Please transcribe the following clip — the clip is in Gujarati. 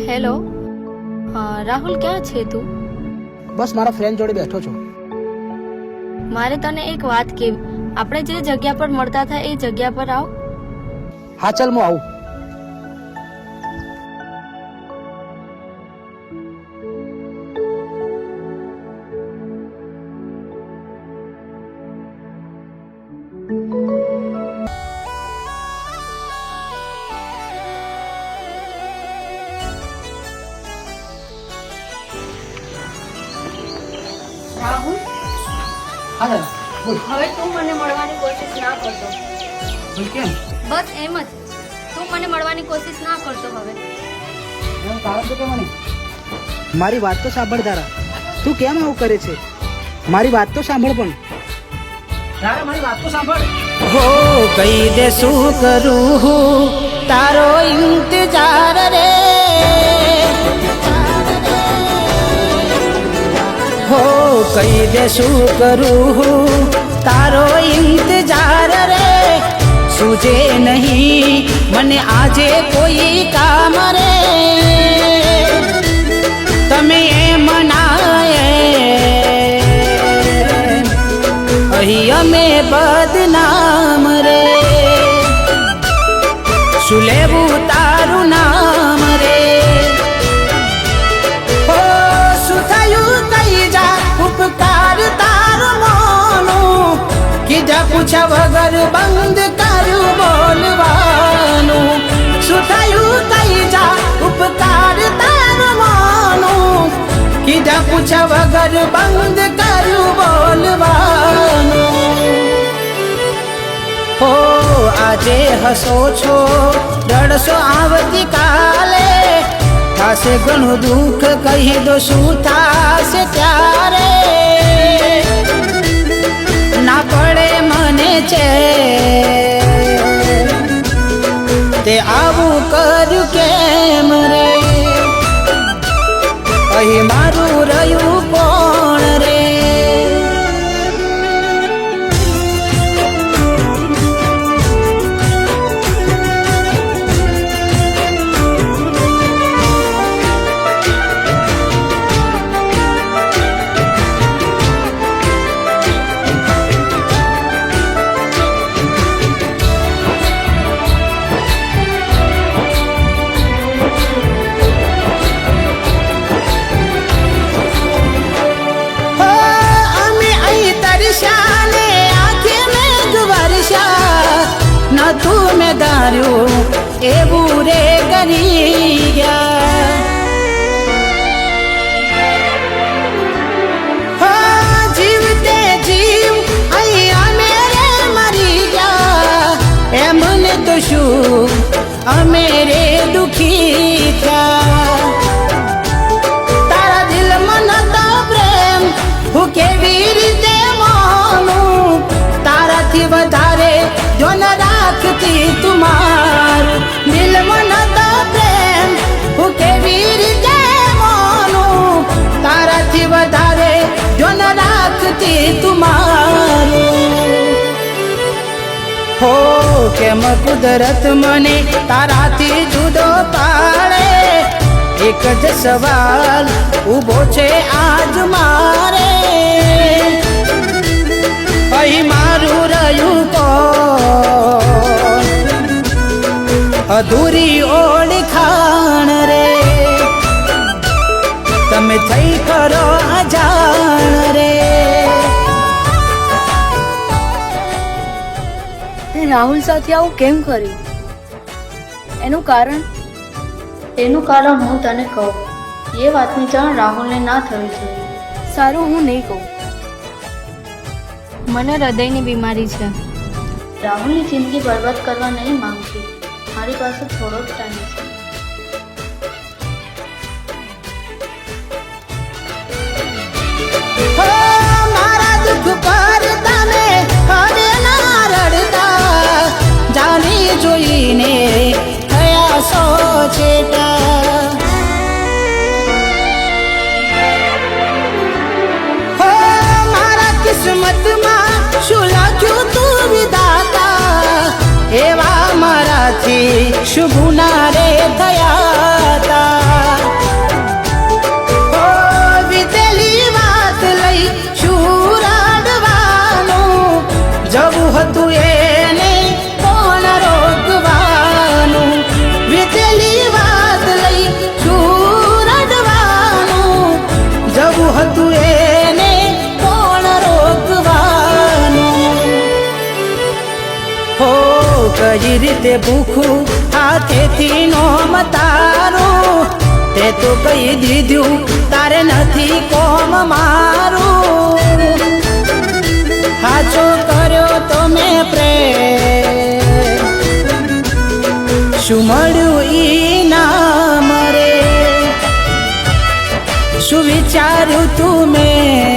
હેલો, રાહુલ ક્યાં છે તું? બસ મારા ફ્રેન્ડ જોડે બેઠો છું. મારે તને એક વાત કહેવી. આપણે જે જગ્યા પર મળતા હતા એ જગ્યા પર આવ. હા ચાલ હું આવું. રાહુલ, હા દાદા બોલ. હવે તું મને મળવાની કોશિશ ના કરતો. બોલ કેમ? બસ એમ જ. તું મને મળવાની કોશિશ ના કરતો હવે. એનું કારણ તો કે મને મારી વાત તો સાંભળ તારા. તું કેમ આવું કરે છે? મારી વાત તો સાંભળ પણ. તારા મારી વાત તો સાંભળ. હો કઈ દે શું કરું તારો ઇંતજાર રે, હો કઈ દે શું કરું તારો ઇંતજાર રે, સુજે નહીં મને આજે કોઈ કામ રે, તમે એમ નાય અહીં અમે બદનામ રે, શું લેવું તારું નામ રે, હો શું થયું કઈ જા ઉપકાર તારો મોનું, કીધા પૂછા વગર બંધ કર્યું બોલવાનું, શું થયું કઈ જા ઉપકાર તારો મોનું, કીધા પૂછા વગર બંધ કર્યું બોલવાનું, હો આજે હસો છો રડશો આવતી કાલે, થાશે ઘણું દુઃખ કહી દો શું થાશે ત્યારે, ના પડે મને છે તે આવું કર્યું કેમ રે, અહીં મારું રહ્યું કોણ રે, તું મેં ધાર્યું એવું રે કરી ગયા, જીવતે જીવ અહીંયા મેરે મરી ગયા, એમને તો શું અમે રે દુખી થયા, તારા દિલમાં નતો પ્રેમ હું કેવી રીતે માનું, તારાથી વધારે જો ન રાખતી તુમારું દિલમાં નતો પ્રેમ હું કેવી રીતે માનું, તારાથી વધારે જો ન રાખતી તુમારું, હો કેમ કુદરત મને તારાથી જુદો પાડે, એક જ સવાલ ઊભો છે આજ મારે, અહીં મારું રહ્યું કોણ અધૂરી ઓળખાણ રે, તમે થઈ કરો અજાણ રે. તે રાહુલ સાથે આવું કેમ કર્યું? એનું કારણ હું તને કહું. એ વાતની જાણ રાહુલને ના થવી જોઈએ. સારું, હું નહીં કહું. મને હૃદયની બીમારી છે. રાહુલની જિંદગી બરબાદ કરવા નહીં માંગતી. મારી પાસે થોડો જ ટાઈમ છે. હો મારા દુઃખ પર તમે હવે ના રડતા, જાણી જોઈને થયા સો છેટા, હો મારા કિસ્મતમાં શું લખ્યું તું વિધાતા, એવા મારાથી શુભ ના રે થયા તા, કઈ રીતે ભૂખું હાથેથી નોમ તારું તે તો કહી દીધું તારે નથી કોમ મારું હાચો કર્યો તો મેં પ્રેમ શું મળ્યું ઈ ના મરે શું વિચાર્યું તું મેં